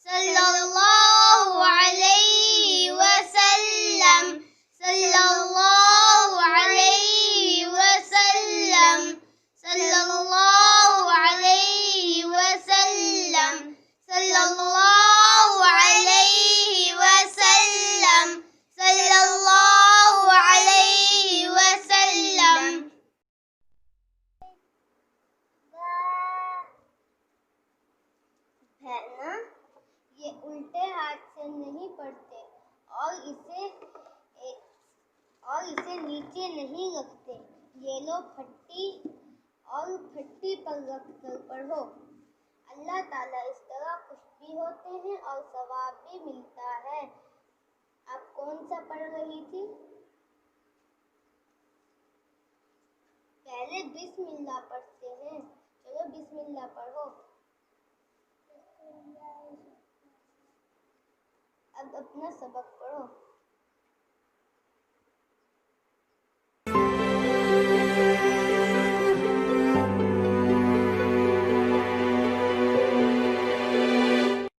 सल्लल्लाहु अलैहि वसल्लम, सल्लल्लाहु अलैहि वसल्लम, सल्लल्लाहु अलैहि वसल्लम, सल्लल्लाहु अलैहि वसल्लम, सल्लल्लाहु अलैहि वसल्लम। भैना ये उल्टे हाथ से नहीं पढ़ते और इसे नीचे नहीं रखते। ये लो फट्टी और फट्टी पर रख कर पढ़ो। अल्लाह ताला इस तरह खुश भी होते हैं और सवाब भी मिलता है। आप कौन सा पढ़ रही थी? पहले बिस्मिल्लाह पढ़ते हैं। चलो बिस्मिल्लाह पढ़ो। अब अपना सबक पढ़ो।